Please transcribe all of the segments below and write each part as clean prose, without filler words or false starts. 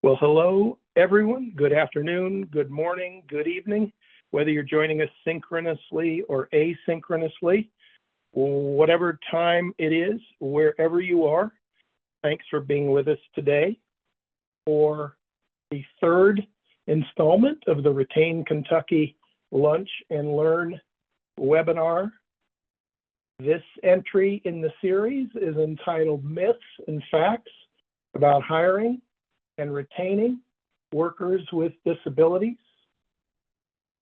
Well, hello, everyone. Good afternoon, good morning, good evening, whether you're joining us synchronously or asynchronously, whatever time it is, wherever you are. Thanks for being with us today for the third installment of the Retain Kentucky Lunch and Learn webinar. This entry in the series is entitled Myths and Facts about Hiring and Retaining Workers with Disabilities.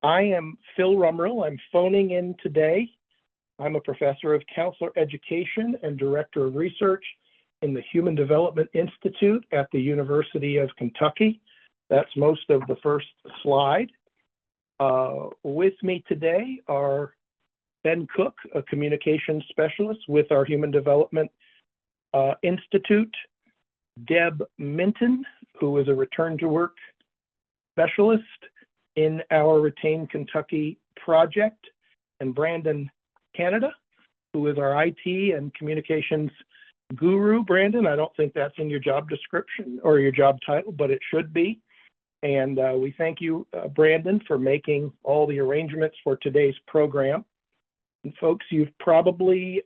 I am Phil Rumrill. I'm phoning in today. I'm a professor of counselor education and director of research in the Human Development Institute at the University of Kentucky. That's most of the first slide. With me today are Ben Cook, a communications specialist with our Human Development Institute, Deb Minton, who is a return to work specialist in our Retain Kentucky project, and Brandon Canada, who is our IT and communications guru. Brandon, I don't think that's in your job description or your job title, but it should be. And we thank you, Brandon, for making all the arrangements for today's program. And folks, you've probably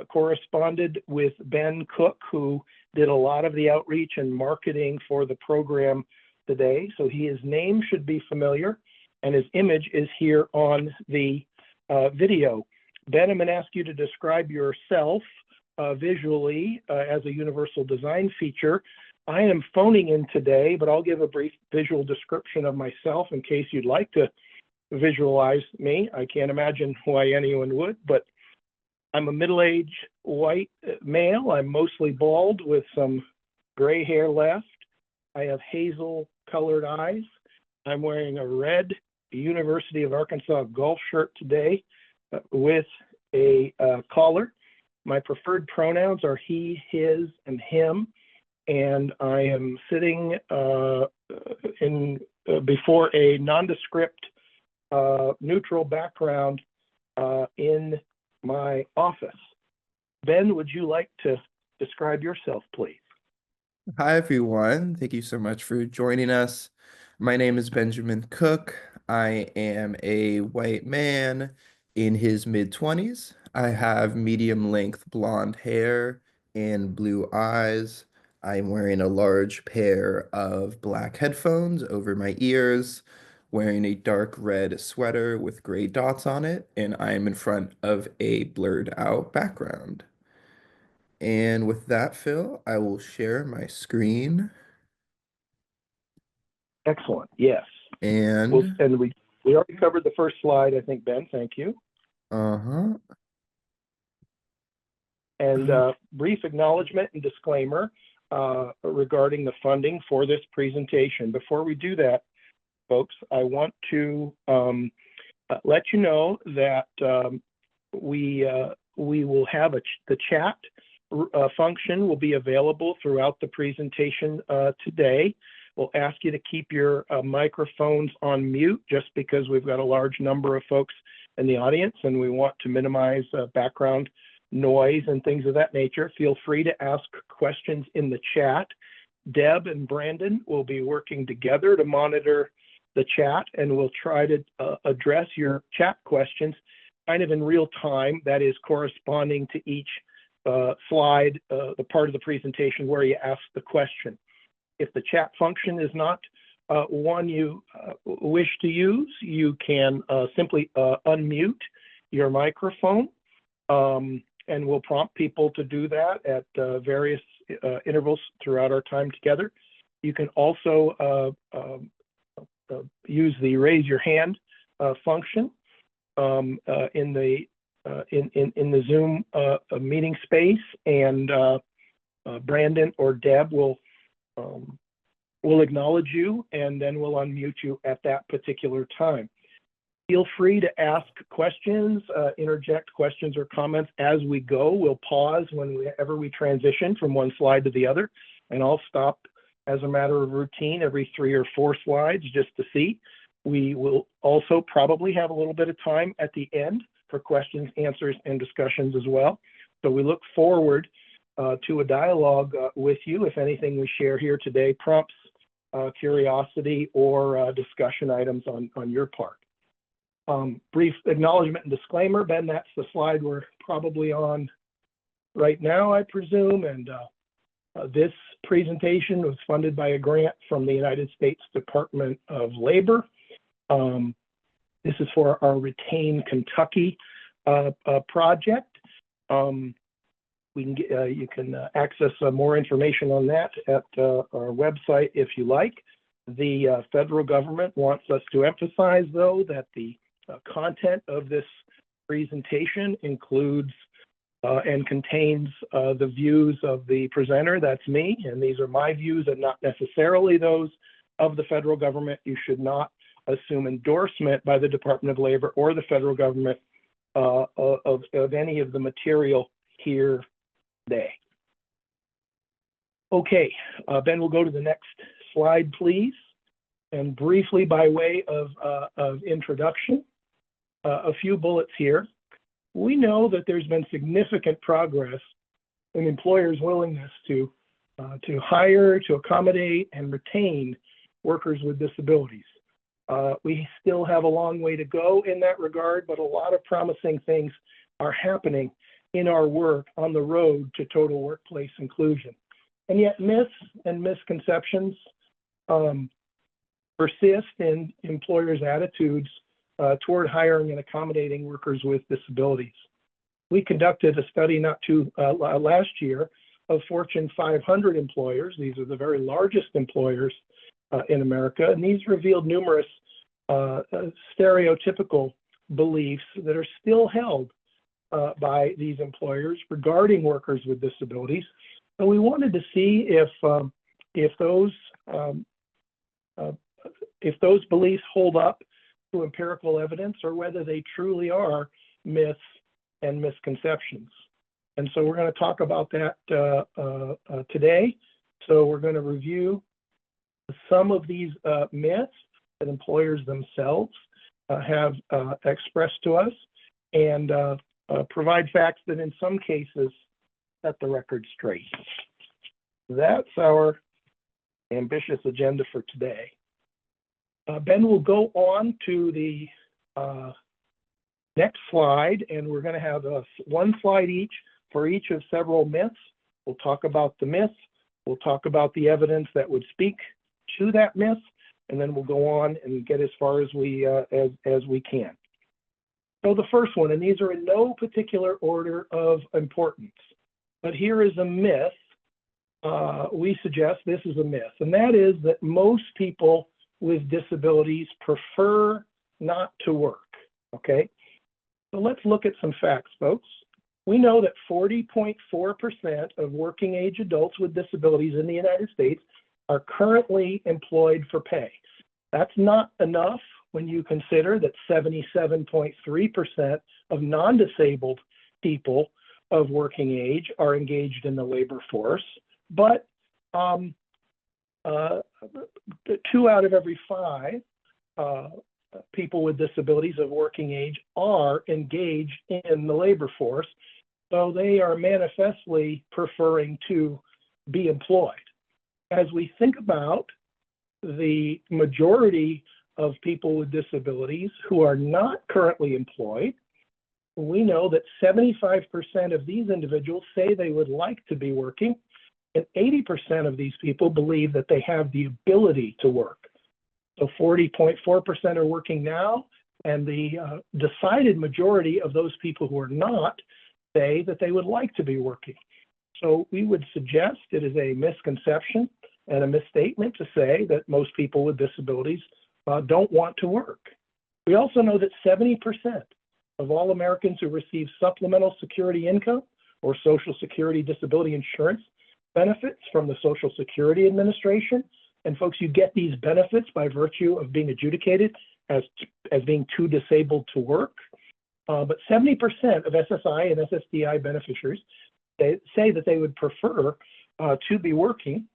corresponded with Ben Cook, who did a lot of the outreach and marketing for the program today. So his name should be familiar, and his image is here on the video. Ben, I'm going to ask you to describe yourself visually as a universal design feature. I am phoning in today, but I'll give a brief visual description of myself in case you'd like to visualize me. I can't imagine why anyone would, but I'm a middle-aged white male. I'm mostly bald with some gray hair left. I have hazel-colored eyes. I'm wearing a red University of Arkansas golf shirt today with a collar. My preferred pronouns are he, his, and him, and I am sitting before a nondescript neutral background in my office. Ben, would you like to describe yourself, please? Hi, everyone. Thank you so much for joining us. My name is Benjamin Cook. I am a white man in his mid-20s. I have medium-length blonde hair and blue eyes. I'm wearing a large pair of black headphones over my ears, wearing a dark red sweater with gray dots on it, and I am in front of a blurred out background. And with that, Phil, I will share my screen. Excellent. Yes. And we already covered the first slide, I think, Ben. Thank you. And brief acknowledgement and disclaimer regarding the funding for this presentation. Before we do that, folks, I want to let you know that we will have the chat function will be available throughout the presentation today. We'll ask you to keep your microphones on mute just because we've got a large number of folks in the audience and we want to minimize background noise and things of that nature. Feel free to ask questions in the chat. Deb and Brandon will be working together to monitor the chat, and we'll try to address your chat questions kind of in real time, that is corresponding to each slide, the part of the presentation where you ask the question. If the chat function is not one you wish to use, you can simply unmute your microphone, and we'll prompt people to do that at various intervals throughout our time together. You can also use the raise your hand function in the Zoom meeting space, and Brandon or Deb will acknowledge you, and then we'll unmute you at that particular time. Feel free to ask questions, interject questions or comments as we go. We'll pause whenever we transition from one slide to the other, and I'll stop as a matter of routine every 3 or 4 slides just to see. We will also probably have a little bit of time at the end for questions, answers, and discussions as well. So we look forward to a dialogue with you if anything we share here today prompts curiosity or discussion items on your part. Brief acknowledgement and disclaimer. Ben, that's the slide we're probably on right now, I presume. And this presentation was funded by a grant from the United States Department of Labor. This is for our Retain Kentucky project. You can access more information on that at our website if you like. The federal government wants us to emphasize, though, that the content of this presentation includes and contains the views of the presenter, that's me, and these are my views and not necessarily those of the federal government. You should not assume endorsement by the Department of Labor or the federal government of any of the material here today. Okay, Ben, we'll go to the next slide, please. And briefly, by way of introduction, a few bullets here. We know that there's been significant progress in employers' willingness to hire, to accommodate, and retain workers with disabilities. We still have a long way to go in that regard, but a lot of promising things are happening in our work on the road to total workplace inclusion. And yet myths and misconceptions persist in employers' attitudes toward hiring and accommodating workers with disabilities. We conducted a study last year of Fortune 500 employers. These are the very largest employers in America, and these revealed numerous stereotypical beliefs that are still held by these employers regarding workers with disabilities. And we wanted to see if those beliefs hold up to empirical evidence or whether they truly are myths and misconceptions. And so we're going to talk about that today. So we're going to review some of these myths that employers themselves have expressed to us and provide facts that in some cases set the record straight. That's our ambitious agenda for today. Ben will go on to the next slide, and we're going to have one slide each for each of several myths. We'll talk about the myth, we'll talk about the evidence that would speak to that myth, and then we'll go on and get as far as we can. So the first one, and these are in no particular order of importance, but here is a myth. We suggest this is a myth, and that is that most people with disabilities prefer not to work, okay? So let's look at some facts, folks. We know that 40.4% of working age adults with disabilities in the United States are currently employed for pay. That's not enough when you consider that 77.3% of non-disabled people of working age are engaged in the labor force, but 2 out of every 5 people with disabilities of working age are engaged in the labor force, so they are manifestly preferring to be employed. As we think about the majority of people with disabilities who are not currently employed, we know that 75% of these individuals say they would like to be working, and 80% of these people believe that they have the ability to work. So 40.4% are working now, and the decided majority of those people who are not say that they would like to be working. So we would suggest it is a misconception and a misstatement to say that most people with disabilities don't want to work. We also know that 70% of all Americans who receive supplemental security income or Social Security disability insurance benefits from the Social Security Administration. And folks, you get these benefits by virtue of being adjudicated as being too disabled to work. But 70% of SSI and SSDI beneficiaries say that they would prefer to be working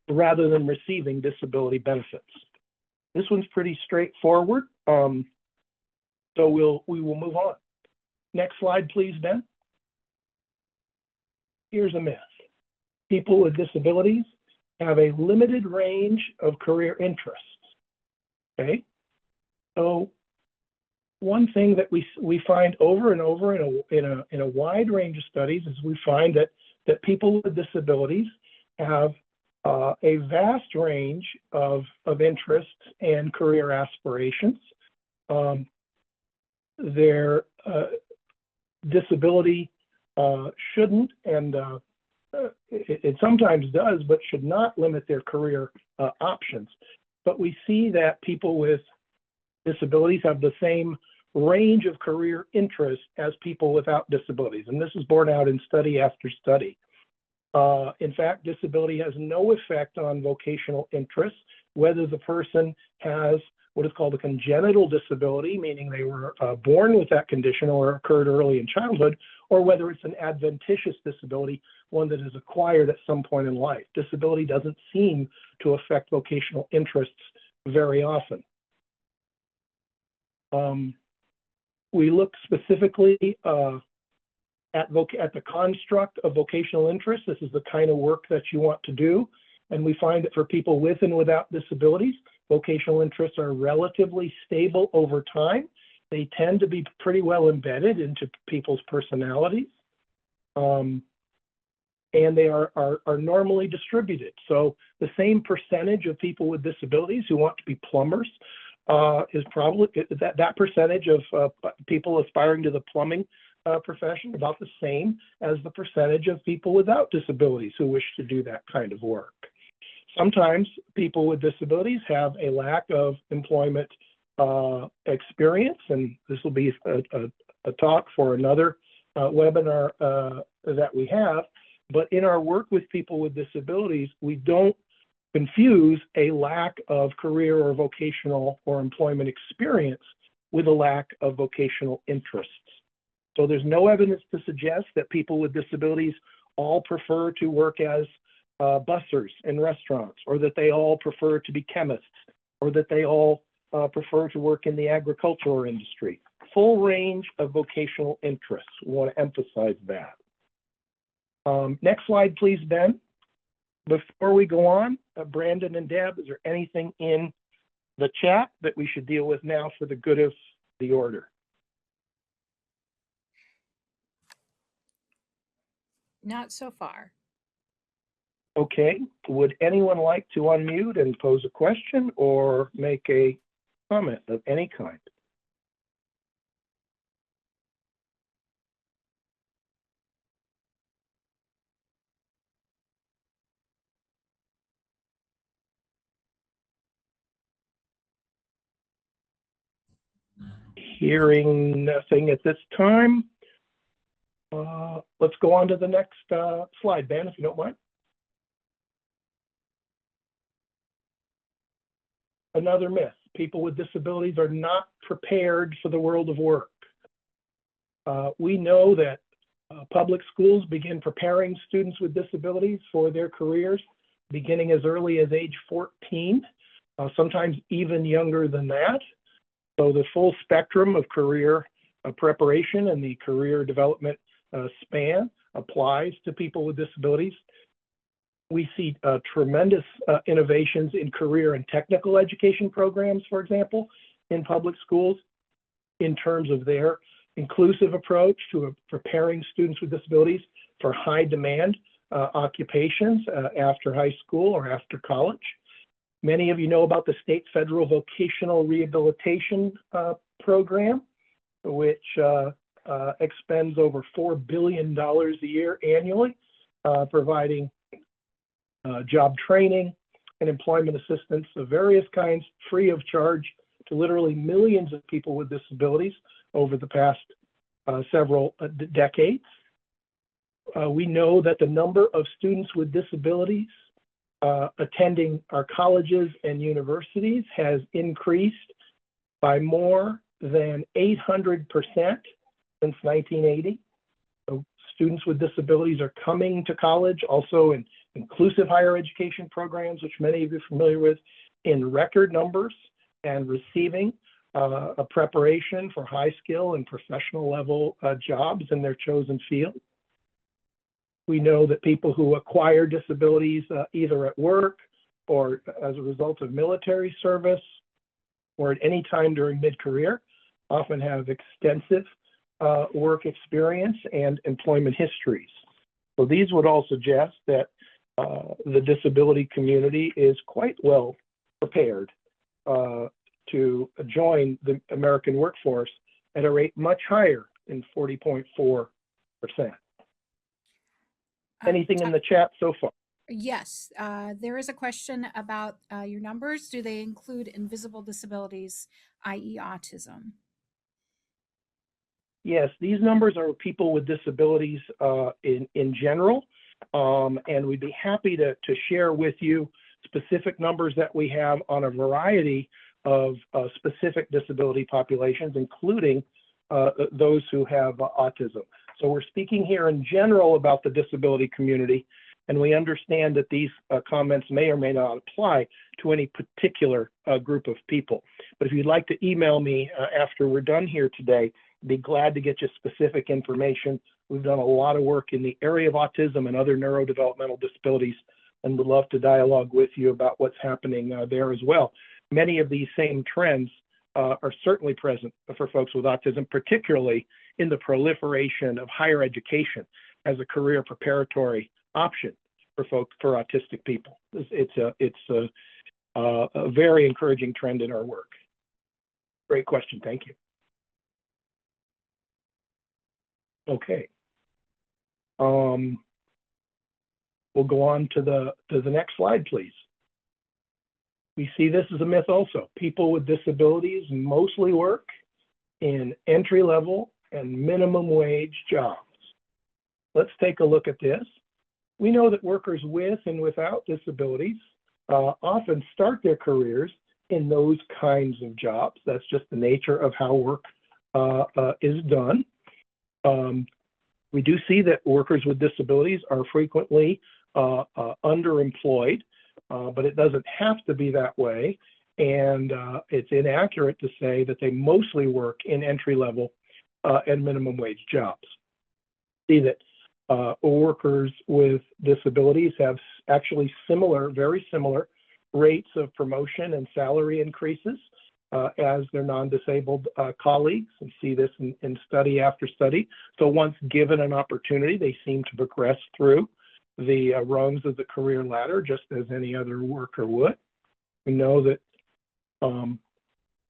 rather than receiving disability benefits. This one's pretty straightforward, so we will move on. Next slide, please, Ben. Here's a myth. People with disabilities have a limited range of career interests. Okay, so one thing that we find over and over in a wide range of studies is we find that people with disabilities have a vast range of interests and career aspirations. Their disability shouldn't, and it sometimes does, but should not limit their career options. But we see that people with disabilities have the same range of career interests as people without disabilities, and this is borne out in study after study. In fact, disability has no effect on vocational interests, whether the person has what is called a congenital disability, meaning they were born with that condition or occurred early in childhood, or whether it's an adventitious disability, one that is acquired at some point in life. Disability doesn't seem to affect vocational interests very often. We look specifically at the construct of vocational interest. This is the kind of work that you want to do. And we find that for people with and without disabilities, vocational interests are relatively stable over time. They tend to be pretty well embedded into people's personalities. And they are normally distributed. So the same percentage of people with disabilities who want to be plumbers is probably that percentage of people aspiring to the plumbing profession, about the same as the percentage of people without disabilities who wish to do that kind of work. Sometimes people with disabilities have a lack of employment experience, and this will be a talk for another webinar that we have. But in our work with people with disabilities, we don't confuse a lack of career or vocational or employment experience with a lack of vocational interests. So there's no evidence to suggest that people with disabilities all prefer to work as bussers in restaurants, or that they all prefer to be chemists, or that they all prefer to work in the agricultural industry. Full range of vocational interests. We want to emphasize that. Next slide, please, Ben. Before we go on, Brandon and Deb, is there anything in the chat that we should deal with now for the good of the order? Not so far. Okay, would anyone like to unmute and pose a question or make a comment of any kind? Hearing nothing at this time, let's go on to the next slide, Ben, if you don't mind. Another myth: people with disabilities are not prepared for the world of work. We know that public schools begin preparing students with disabilities for their careers beginning as early as age 14, sometimes even younger than that. So the full spectrum of career preparation and the career development span applies to people with disabilities. We see tremendous innovations in career and technical education programs, for example, in public schools, in terms of their inclusive approach to preparing students with disabilities for high demand occupations after high school or after college. Many of you know about the state federal vocational rehabilitation program, which expends over $4 billion a year annually, providing job training and employment assistance of various kinds, free of charge, to literally millions of people with disabilities over the past several decades. We know that the number of students with disabilities attending our colleges and universities has increased by more than 800% since 1980. So students with disabilities are coming to college, also in inclusive higher education programs, which many of you are familiar with, in record numbers, and receiving a preparation for high skill and professional level jobs in their chosen field. We know that people who acquire disabilities either at work or as a result of military service or at any time during mid-career often have extensive work experience and employment histories. So these would all suggest that the disability community is quite well prepared to join the American workforce at a rate much higher than 40.4%. Anything in the chat so far? Yes, there is a question about your numbers. Do they include invisible disabilities, i.e. autism? Yes, these numbers are people with disabilities in general, and we'd be happy to share with you specific numbers that we have on a variety of specific disability populations, including those who have autism. So we're speaking here in general about the disability community, and we understand that these comments may or may not apply to any particular group of people. But if you'd like to email me after we're done here today, I'd be glad to get you specific information. We've done a lot of work in the area of autism and other neurodevelopmental disabilities, and would love to dialogue with you about what's happening there as well. Many of these same trends are certainly present for folks with autism, particularly in the proliferation of higher education as a career preparatory option for folks, for autistic people. It's a very encouraging trend in our work. Great question, thank you. Okay. We'll go on to the next slide, please. We see this as a myth also. People with disabilities mostly work in entry-level and minimum wage jobs. Let's take a look at this. We know that workers with and without disabilities often start their careers in those kinds of jobs. That's just the nature of how work is done. We do see that workers with disabilities are frequently underemployed, but it doesn't have to be that way. And it's inaccurate to say that they mostly work in entry-level and minimum wage jobs. See that workers with disabilities have actually very similar rates of promotion and salary increases as their non-disabled colleagues. We see this in study after study. So once given an opportunity, they seem to progress through the rungs of the career ladder just as any other worker would. We know that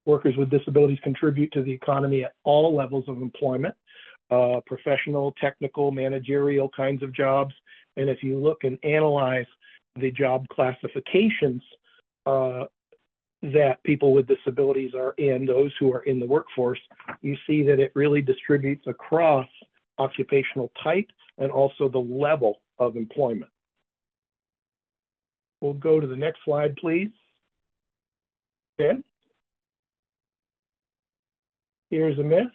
workers with disabilities contribute to the economy at all levels of employment, professional, technical, managerial kinds of jobs. And if you look and analyze the job classifications that people with disabilities are in, those who are in the workforce, you see that it really distributes across occupational type and also the level of employment. We'll go to the next slide, please. Okay. Here's a myth.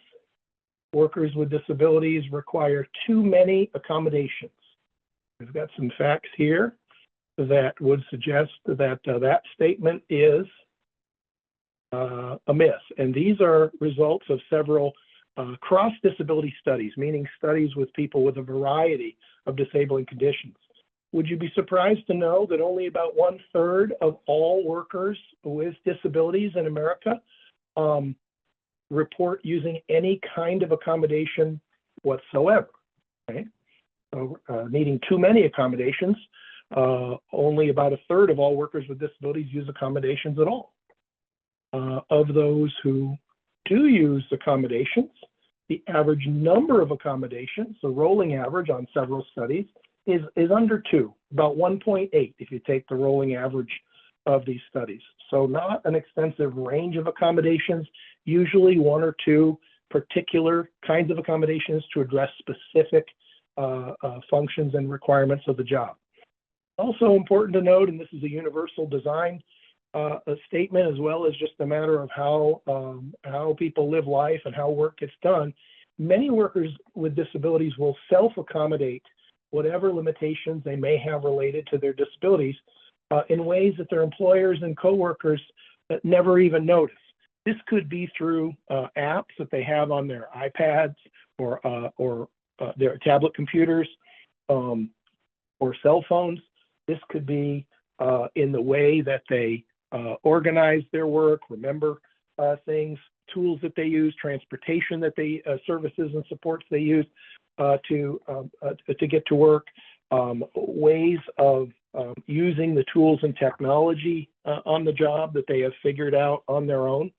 Workers with disabilities require too many accommodations. We've got some facts here that would suggest that that statement is a myth. And these are results of several cross-disability studies, meaning studies with people with a variety of disabling conditions. Would you be surprised to know that only about 1/3 of all workers with disabilities in America report using any kind of accommodation whatsoever? Okay? So, needing too many accommodations, only about 1/3 of all workers with disabilities use accommodations at all. Of those who do use accommodations, the average number of accommodations, the rolling average on several studies, is under 2, about 1.8 if you take the rolling average of these studies. So not an extensive range of accommodations, usually 1 or 2 particular kinds of accommodations to address specific functions and requirements of the job. Also important to note, and this is a universal design a statement as well as just a matter of how people live life and how work gets done, many workers with disabilities will self-accommodate whatever limitations they may have related to their disabilities in ways that their employers and coworkers never even notice. This could be through apps that they have on their iPads or their tablet computers, or cell phones. This could be in the way that they organize their work, remember things, tools that they use, transportation that they, services and supports they use to get to work, ways of using the tools and technology on the job that they have figured out on their own.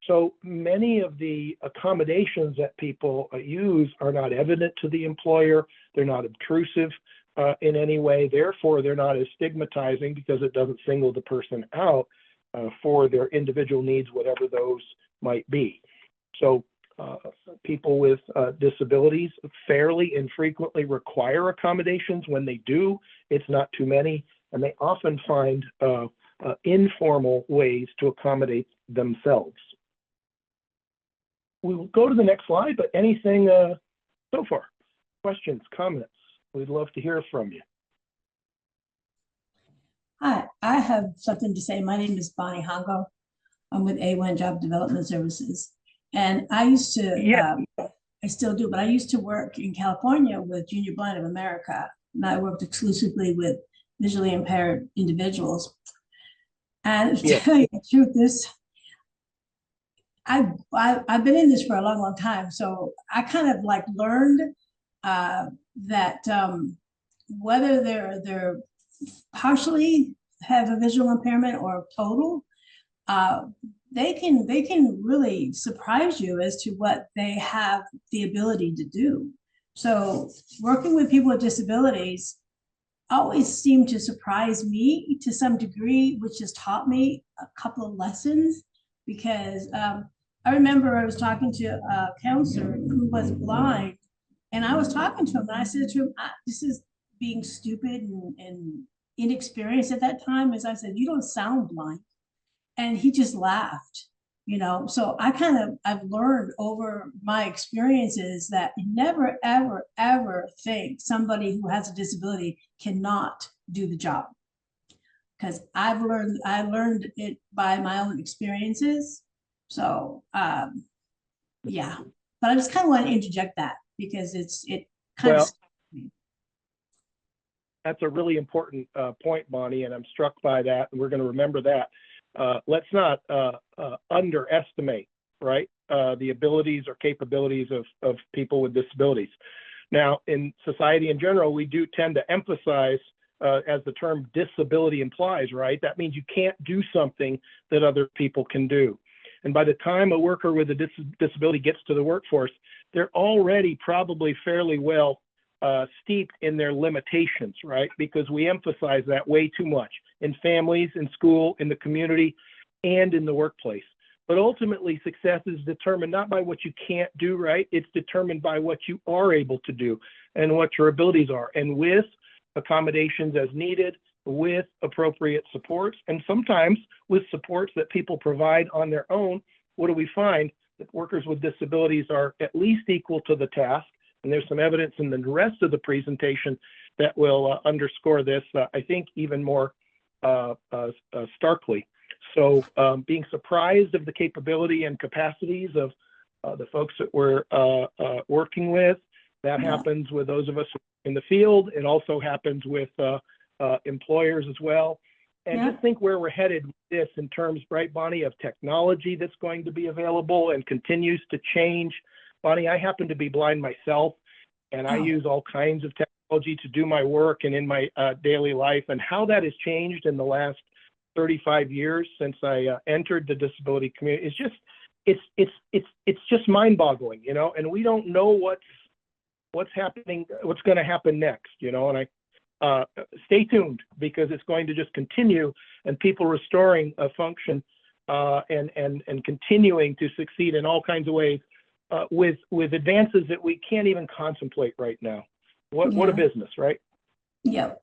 So many of the accommodations that people use are not evident to the employer. They're not obtrusive in any way. Therefore, they're not as stigmatizing because it doesn't single the person out for their individual needs, whatever those might be. So people with disabilities fairly infrequently require accommodations. When they do, it's not too many, and they often find informal ways to accommodate themselves. We will go to the next slide, but anything so far? Questions, comments? We'd love to hear from you. Hi, I have something to say. My name is Bonnie Hongo. I'm with A1 Job Development Services. And I used to, I still do, but I used to work in California with Junior Blind of America. And I worked exclusively with visually impaired individuals. And to tell you the truth, I've been in this for a long, long time. So I kind of like learned that whether they're partially have a visual impairment or total, they can really surprise you as to what they have the ability to do. So working with people with disabilities always seemed to surprise me to some degree, which has taught me a couple of lessons. Because I remember I was talking to a counselor who was blind, and I was talking to him, and I said to him, this is being stupid and inexperienced at that time. As I said, you don't sound blind. And he just laughed, you know. So I've learned over my experiences that never, ever, ever think somebody who has a disability cannot do the job. Because I learned it by my own experiences. So yeah, but I just kind of want to interject that because it kind of. That's a really important point, Bonnie, and I'm struck by that, and we're going to remember that. Let's not underestimate, right, the abilities or capabilities of people with disabilities. Now, in society in general, we do tend to emphasize, as the term disability implies, right? That means you can't do something that other people can do. And by the time a worker with a disability gets to the workforce, they're already probably fairly well steeped in their limitations, right? Because we emphasize that way too much in families, in school, in the community, and in the workplace. But ultimately, success is determined not by what you can't do, right? It's determined by what you are able to do and what your abilities are. And with accommodations as needed, with appropriate supports, and sometimes with supports that people provide on their own, what do we find? That workers with disabilities are at least equal to the task. And there's some evidence in the rest of the presentation that will underscore this, I think, even more starkly. So being surprised of the capability and capacities of the folks that we're working with, that happens with those of us in the field. It also happens with employers as well. And just think where we're headed with this in terms, right, Bonnie, of technology that's going to be available and continues to change. Bonnie, I happen to be blind myself, and I use all kinds of technology to do my work and in my daily life, and how that has changed in the last 35 years since I entered the disability community is just, it's just mind-boggling, you know, and we don't know what's happening, what's going to happen next, you know, and I stay tuned because it's going to just continue, and people restoring a function and continuing to succeed in all kinds of ways with advances that we can't even contemplate right now. What a business, right? Yep,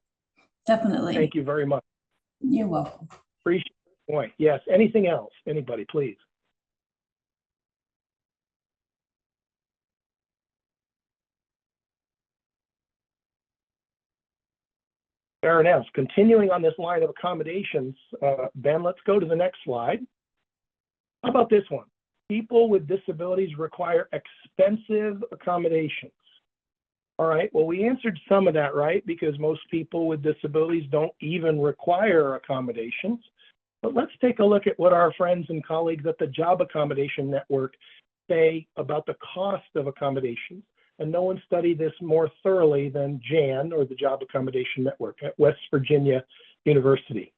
definitely. Thank you very much. You're welcome. Appreciate the point. Yes. Anything else? Anybody, please. Fair enough. Continuing on this line of accommodations, Ben, let's go to the next slide. How about this one? People with disabilities require expensive accommodations. All right, well, we answered some of that right because most people with disabilities don't even require accommodations. But let's take a look at what our friends and colleagues at the Job Accommodation Network say about the cost of accommodations. And no one studied this more thoroughly than JAN, or the Job Accommodation Network at West Virginia University.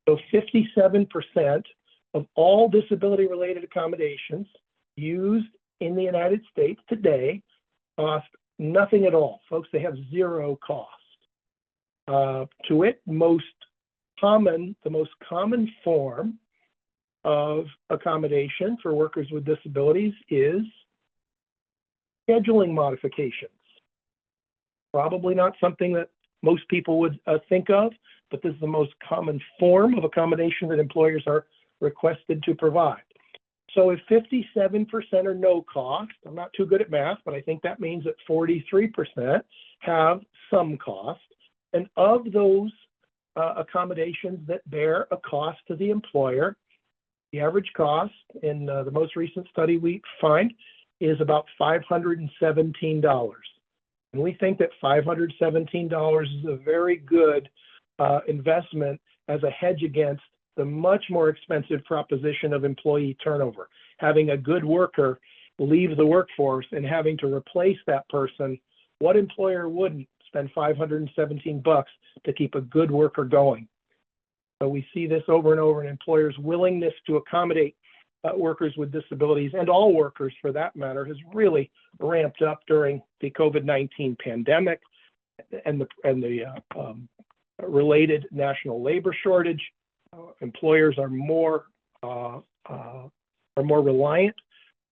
So 57% of all disability-related accommodations used in the United States today cost nothing at all. Folks, they have zero cost. To it, the most common form of accommodation for workers with disabilities is scheduling modifications. Probably not something that most people would think of, but this is the most common form of accommodation that employers are requested to provide. So if 57% are no cost, I'm not too good at math, but I think that means that 43% have some cost. And of those accommodations that bear a cost to the employer, the average cost in the most recent study we find is about $517. And we think that $517 is a very good investment as a hedge against the much more expensive proposition of employee turnover. Having a good worker leave the workforce and having to replace that person, what employer wouldn't spend $517 to keep a good worker going? So we see this over and over in employers' willingness to accommodate workers with disabilities, and all workers for that matter, has really ramped up during the COVID-19 pandemic and the related national labor shortage. Employers are more reliant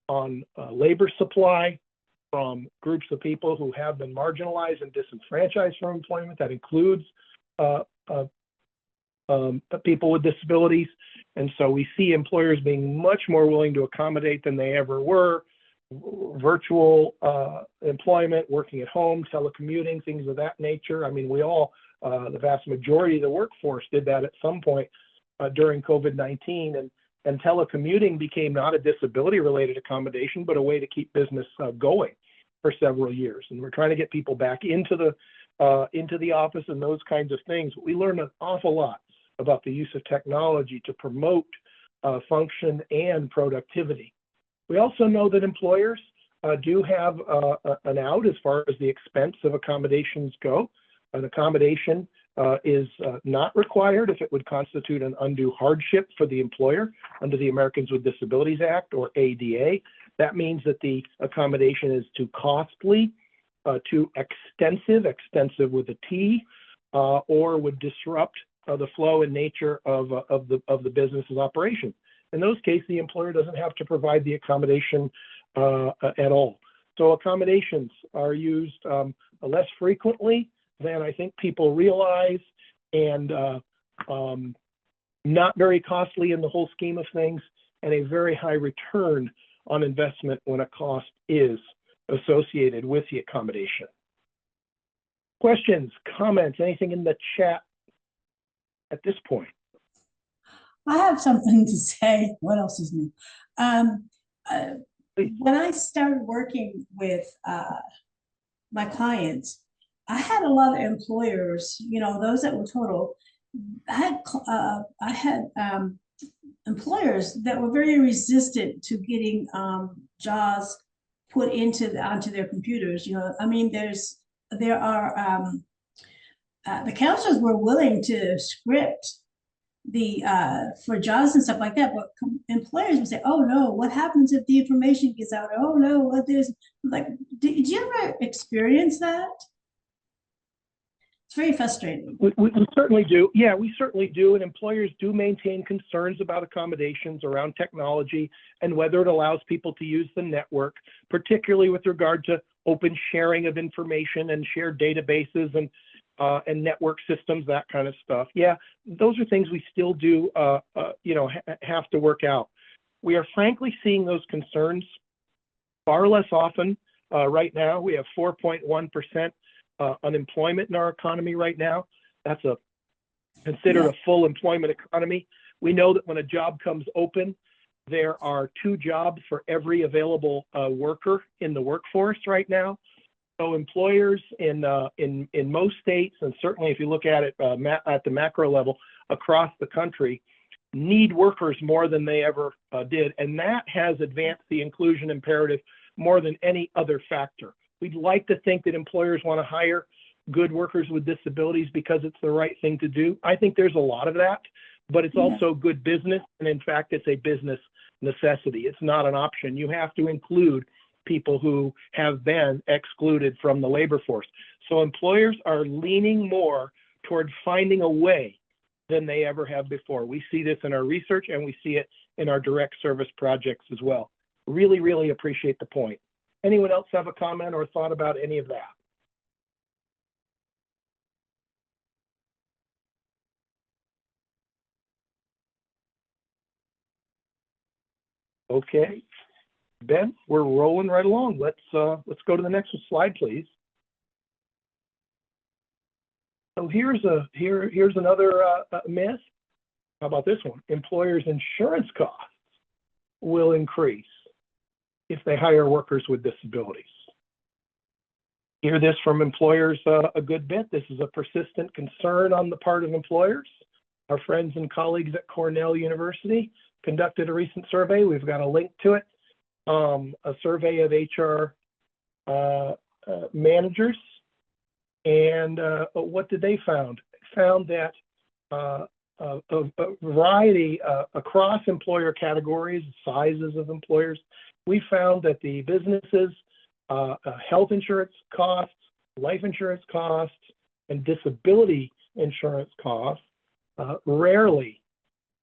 on labor supply from groups of people who have been marginalized and disenfranchised from employment. That includes people with disabilities. And so we see employers being much more willing to accommodate than they ever were. Virtual employment, working at home, telecommuting, things of that nature. I mean, we all, the vast majority of the workforce did that at some point during COVID-19. And telecommuting became not a disability-related accommodation, but a way to keep business going for several years. And we're trying to get people back into the office and those kinds of things. We learned an awful lot about the use of technology to promote function and productivity. We also know that employers do have an out as far as the expense of accommodations go. An accommodation is not required if it would constitute an undue hardship for the employer under the Americans with Disabilities Act, or ADA. That means that the accommodation is too costly, too extensive with a T, or would disrupt the flow and nature of the business's operation. In those cases, the employer doesn't have to provide the accommodation at all. So accommodations are used less frequently than I think people realize, and not very costly in the whole scheme of things, and a very high return on investment when a cost is associated with the accommodation. Questions, comments, anything in the chat at this point? I have something to say. What else is new? When I started working with my clients, I had a lot of employers, you know, those that were total. I had employers that were very resistant to getting JAWS put onto their computers. You know, I mean, there are the counselors were willing to script the for JAWS and stuff like that, but employers would say, "Oh no, what happens if the information gets out? Oh no, what there's like." Did you ever experience that? It's very frustrating. We certainly do. Yeah, we certainly do. And employers do maintain concerns about accommodations around technology and whether it allows people to use the network, particularly with regard to open sharing of information and shared databases and network systems, that kind of stuff. Yeah, those are things we still do, have to work out. We are frankly seeing those concerns far less often right now. We have 4.1% unemployment in our economy right now. That's considered a full employment economy. We know that when a job comes open, there are 2 jobs for every available worker in the workforce right now. So employers in most states, and certainly if you look at it at the macro level across the country, need workers more than they ever did. And that has advanced the inclusion imperative more than any other factor. We'd like to think that employers want to hire good workers with disabilities because it's the right thing to do. I think there's a lot of that, but it's also good business. And in fact, it's a business necessity. It's not an option. You have to include people who have been excluded from the labor force. So employers are leaning more toward finding a way than they ever have before. We see this in our research and we see it in our direct service projects as well. Really, really appreciate the point. Anyone else have a comment or thought about any of that? Okay, Ben, we're rolling right along. Let's go to the next slide, please. So here's another myth. How about this one? Employers' insurance costs will increase if they hire workers with disabilities. Hear this from employers a good bit. This is a persistent concern on the part of employers. Our friends and colleagues at Cornell University conducted a recent survey. We've got a link to it. A survey of HR managers. And what did they found? Found that a variety across employer categories, sizes of employers, we found that the businesses' health insurance costs, life insurance costs, and disability insurance costs rarely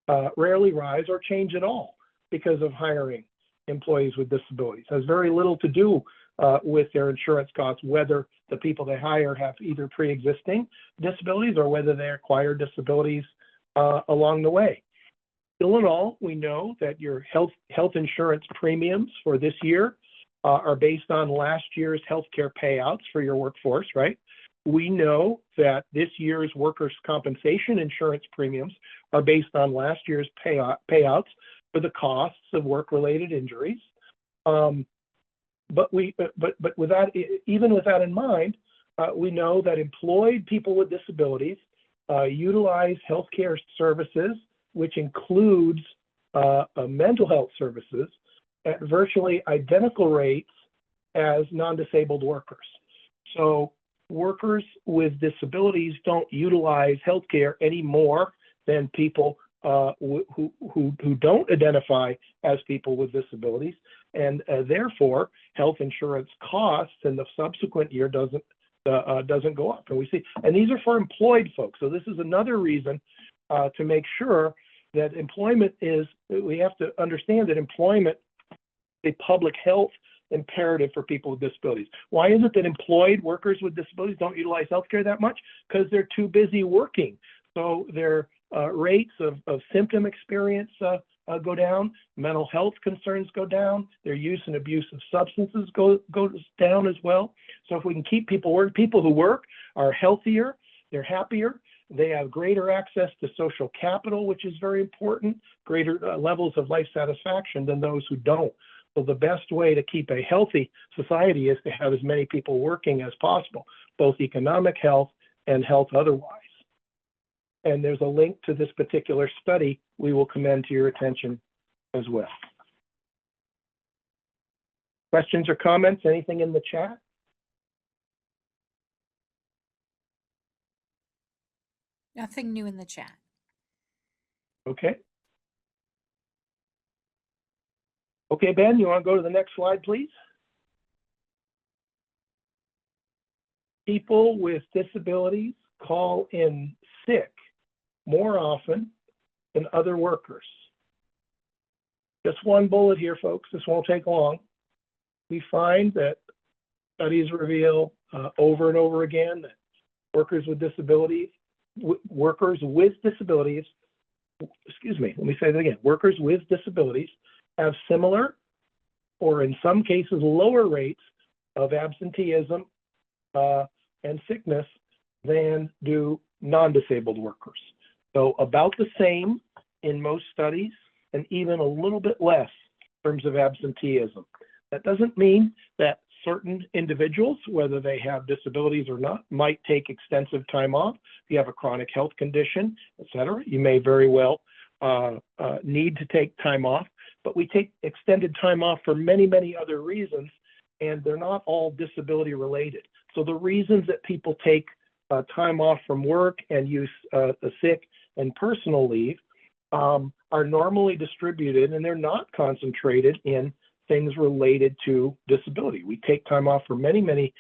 rise or change at all because of hiring employees with disabilities. It has very little to do with their insurance costs, whether the people they hire have either pre-existing disabilities or whether they acquire disabilities along the way. Still in all, we know that your health insurance premiums for this year are based on last year's healthcare payouts for your workforce, right? We know that this year's workers' compensation insurance premiums are based on last year's payouts for the costs of work-related injuries. But with that, even with that in mind, we know that employed people with disabilities utilize healthcare services, which includes mental health services, at virtually identical rates as non-disabled workers. So workers with disabilities don't utilize healthcare any more than people who don't identify as people with disabilities, and therefore health insurance costs in the subsequent year doesn't go up. And we see, and these are for employed folks. So this is another reason to make sure that employment is. We have to understand that employment is a public health imperative for people with disabilities. Why is it that employed workers with disabilities don't utilize healthcare that much? Because they're too busy working. So their rates of symptom experience go down, mental health concerns go down, their use and abuse of substances goes down as well. So if we can keep people who work are healthier, they're happier, they have greater access to social capital, which is very important, greater levels of life satisfaction than those who don't. So the best way to keep a healthy society is to have as many people working as possible, both economic health and health otherwise. And there's a link to this particular study we will commend to your attention as well. Questions or comments, anything in the chat? Nothing new in the chat. Okay. Okay, Ben, you want to go to the next slide, please? People with disabilities call in sick more often than other workers. Just one bullet here, folks. This won't take long. We find that studies reveal over and over again that workers with disabilities, workers with disabilities have similar, or in some cases lower rates of absenteeism and sickness than do non-disabled workers. So about the same in most studies, and even a little bit less in terms of absenteeism. That doesn't mean that certain individuals, whether they have disabilities or not, might take extensive time off. If you have a chronic health condition, et cetera, you may very well need to take time off. But we take extended time off for many, many other reasons, and they're not all disability related. So the reasons that people take time off from work and use sick and personal leave are normally distributed, and they're not concentrated in things related to disability. We take time off for many, many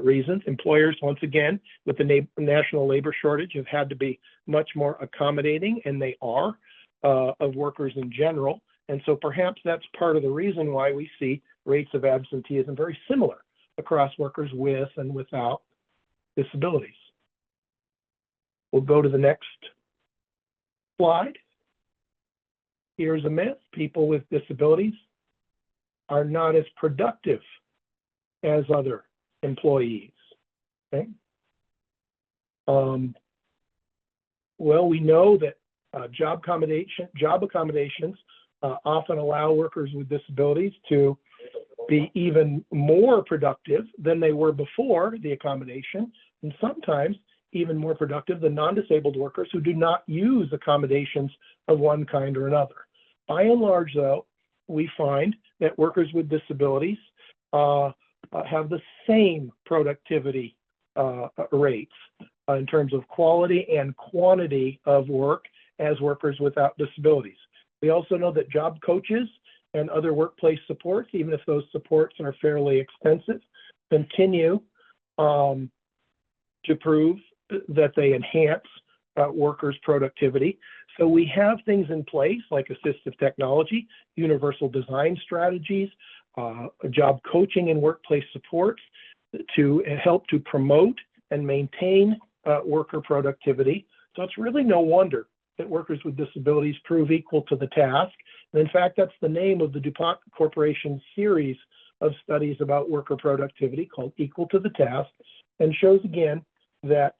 reasons. Employers, once again, with the national labor shortage, have had to be much more accommodating, and they are, of workers in general. And so perhaps that's part of the reason why we see rates of absenteeism very similar across workers with and without disabilities. We'll go to the next slide. Here's a myth. People with disabilities are not as productive as other employees. Okay. Well, we know that job accommodations often allow workers with disabilities to be even more productive than they were before the accommodation, and sometimes even more productive than non-disabled workers who do not use accommodations of one kind or another. By and large, though, we find that workers with disabilities have the same productivity rates in terms of quality and quantity of work as workers without disabilities. We also know that job coaches and other workplace supports, even if those supports are fairly expensive, continue to prove that they enhance workers' productivity. So we have things in place like assistive technology, universal design strategies, job coaching and workplace supports to help to promote and maintain worker productivity. So it's really no wonder that workers with disabilities prove equal to the task. And in fact, that's the name of the DuPont Corporation series of studies about worker productivity called Equal to the Task, and shows again that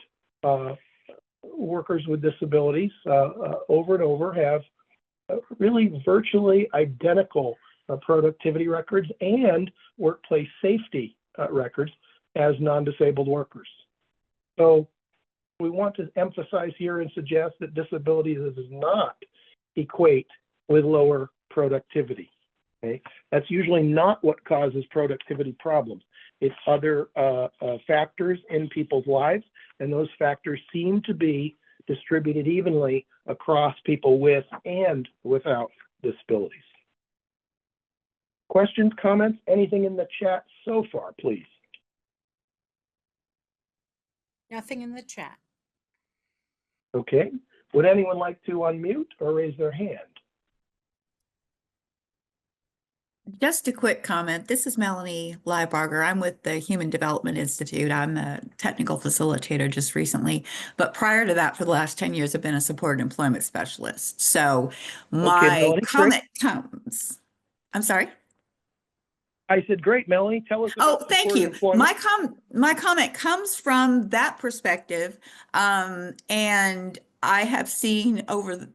workers with disabilities over and over have really virtually identical productivity records and workplace safety records as non-disabled workers. So we want to emphasize here and suggest that disability does not equate with lower productivity. Okay? That's usually not what causes productivity problems. It's other factors in people's lives, and those factors seem to be distributed evenly across people with and without disabilities. Questions, comments, anything in the chat so far, please? Nothing in the chat. Okay. Would anyone like to unmute or raise their hand? Just a quick comment. This is Melanie Liebarger. I'm with the Human Development Institute. I'm a technical facilitator just recently. But prior to that, for the last 10 years, I've been a supported employment specialist. So my Melanie, comment comes, I'm sorry? I said, great, Melanie, tell us about thank supported you. employment. My comment comes from that perspective. And I have seen over,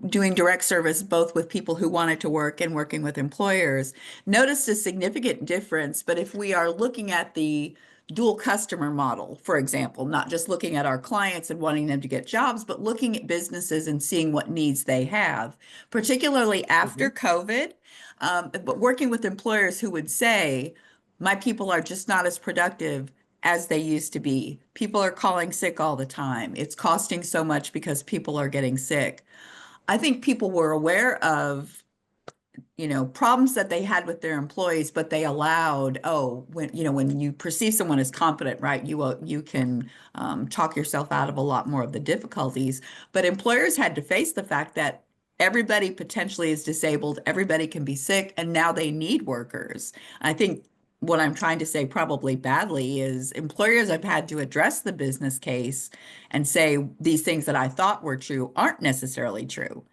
doing direct service, both with people who wanted to work and working with employers, noticed a significant difference. But if we are looking at the dual customer model, for example, not just looking at our clients and wanting them to get jobs, but looking at businesses and seeing what needs they have, particularly after COVID, but working with employers who would say, my people are just not as productive as they used to be. People are calling sick all the time. It's costing so much because people are getting sick. I think people were aware of problems that they had with their employees, but they allowed, when you perceive someone as competent, right, you can talk yourself out of a lot more of the difficulties. But employers had to face the fact that everybody potentially is disabled, everybody can be sick, and now they need workers. I think what I'm trying to say probably badly is employers have had to address the business case and say these things that I thought were true aren't necessarily true,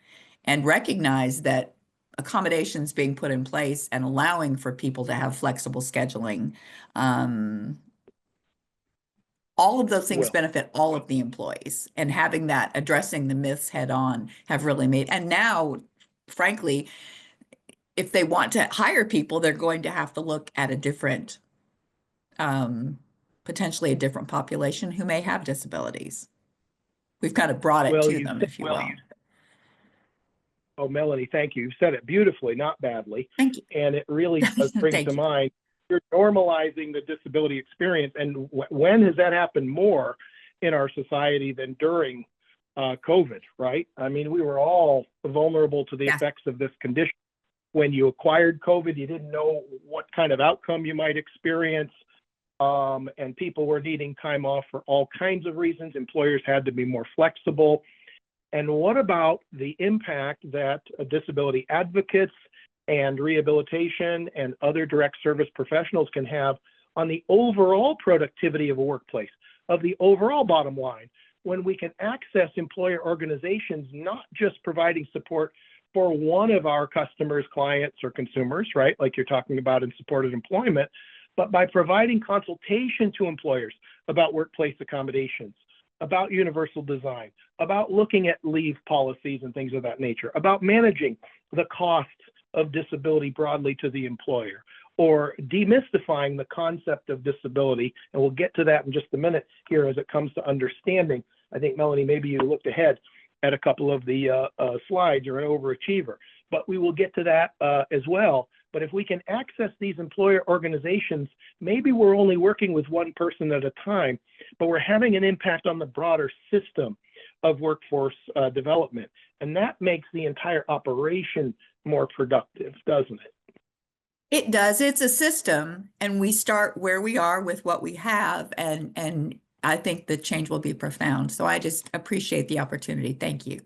and recognize that accommodations being put in place and allowing for people to have flexible scheduling, all of those things benefit all of the employees, and having that, addressing the myths head on, have really made, and now, frankly, if they want to hire people, they're going to have to look at a different potentially a different population who may have disabilities. We've kind of brought it Well, to them, if you will. Oh, Melanie, thank you. You said it beautifully, not badly. Thank you. And it really does bring Thank to you. mind, you're normalizing the disability experience. And when has that happened more in our society than during COVID, right? I mean, we were all vulnerable to the Yeah. effects of this condition. When you acquired COVID, you didn't know what kind of outcome you might experience. And people were needing time off for all kinds of reasons. Employers had to be more flexible. And what about the impact that disability advocates and rehabilitation and other direct service professionals can have on the overall productivity of a workplace, of the overall bottom line, when we can access employer organizations, not just providing support for one of our customers, clients, or consumers, right, like you're talking about in supported employment, but by providing consultation to employers about workplace accommodations, about universal design, about looking at leave policies and things of that nature, about managing the costs of disability broadly to the employer, or demystifying the concept of disability. And we'll get to that in just a minute here as it comes to understanding. I think, Melanie, maybe you looked ahead at a couple of the slides. You're an overachiever, but we will get to that as well. But if we can access these employer organizations, maybe we're only working with one person at a time, but we're having an impact on the broader system of workforce development. And that makes the entire operation more productive, doesn't it? It does. It's a system, and we start where we are with what we have, and I think the change will be profound. So I just appreciate the opportunity. Thank you.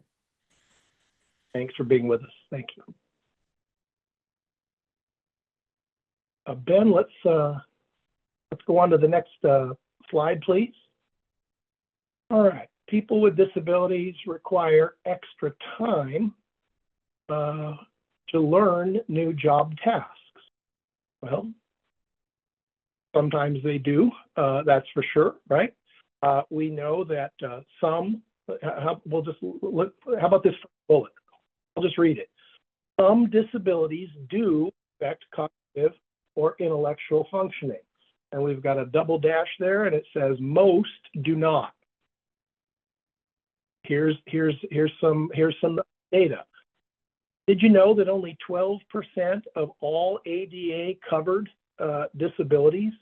Thanks for being with us. Thank you. Ben, let's go on to the next slide, please. All right. People with disabilities require extra time to learn new job tasks. Well, sometimes they do, that's for sure, right? We know that some, we'll just look, how about this bullet? I'll just read it. Some disabilities do affect cognitive or intellectual functioning. And we've got a double dash there, and it says most do not. Here's some data. Did you know that only 12% of all ADA covered disabilities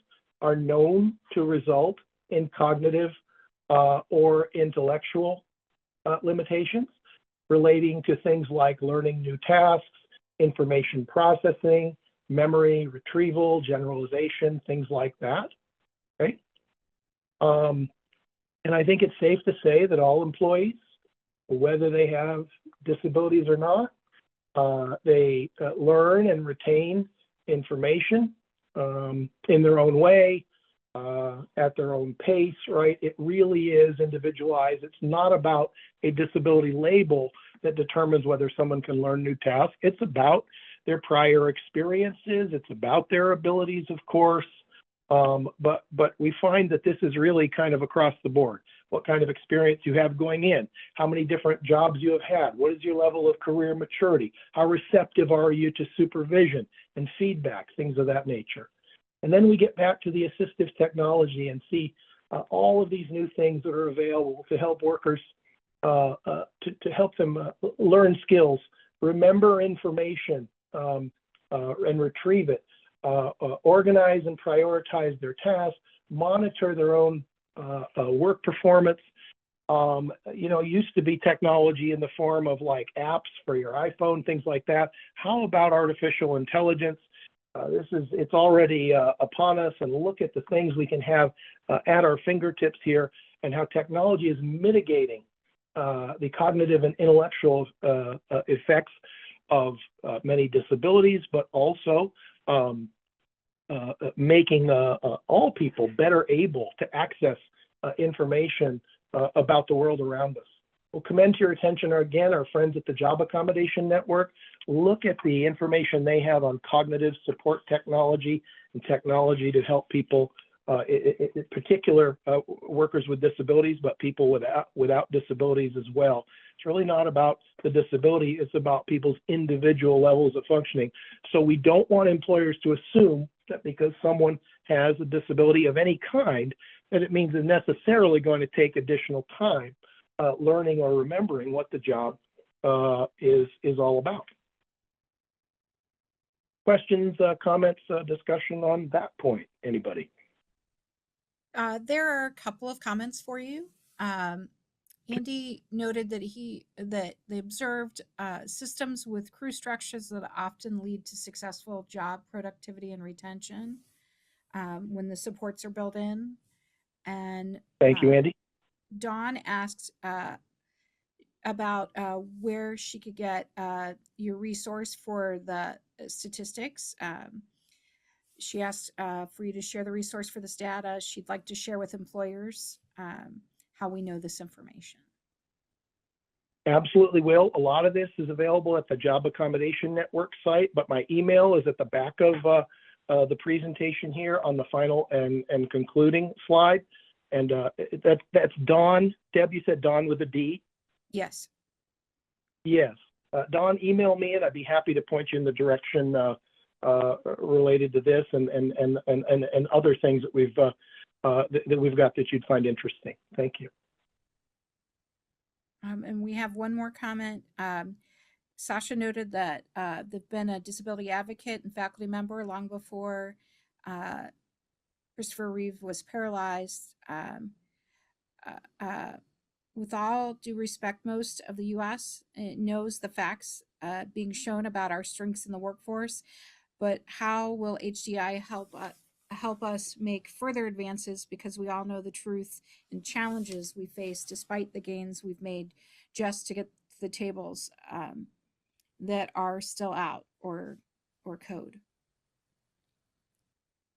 are known to result in cognitive or intellectual limitations relating to things like learning new tasks, information processing, memory retrieval, generalization, things like that, right? And I think it's safe to say that all employees, whether they have disabilities or not, they learn and retain information in their own way, at their own pace, right? It really is individualized. It's not about a disability label that determines whether someone can learn new tasks. It's about their prior experiences. It's about their abilities, of course. But we find that this is really kind of across the board. What kind of experience you have going in, how many different jobs you have had, what is your level of career maturity, how receptive are you to supervision and feedback, things of that nature. And then we get back to the assistive technology and see all of these new things that are available to help workers, to help them learn skills, remember information, and retrieve it, organize and prioritize their tasks, monitor their own work performance. Used to be technology in the form of like apps for your iPhone, things like that. How about artificial intelligence? It's already upon us, and look at the things we can have at our fingertips here, and how technology is mitigating the cognitive and intellectual effects of many disabilities, but also making all people better able to access information about the world around us. We'll commend to your attention again our friends at the Job Accommodation Network. Look at the information they have on cognitive support technology and technology to help people, in particular workers with disabilities, but people without disabilities as well. It's really not about the disability, it's about people's individual levels of functioning. So we don't want employers to assume that because someone has a disability of any kind, that it means they're necessarily going to take additional time learning or remembering what the job is all about. Questions, comments, discussion on that point? Anybody? There are a couple of comments for you. Andy noted that they observed systems with crew structures that often lead to successful job productivity and retention when the supports are built in. And Thank you, Andy. Dawn asks about where she could get your resource for the statistics. She asked for you to share the resource for this data. She'd like to share with employers how we know this information. Absolutely will. A lot of this is available at the Job Accommodation Network site, but my email is at the back of the presentation here on the final and concluding slide. And that's Dawn. Deb, you said Dawn with a D? Yes. Yes. Dawn, email me and I'd be happy to point you in the direction related to this and other things that we've got that you'd find interesting. Thank you. And we have one more comment. Sasha noted that they've been a disability advocate and faculty member long before Christopher Reeve was paralyzed. With all due respect, most of the U.S. knows the facts being shown about our strengths in the workforce, but how will HDI help us make further advances, because we all know the truth and challenges we face despite the gains we've made just to get the tables that are still out or code.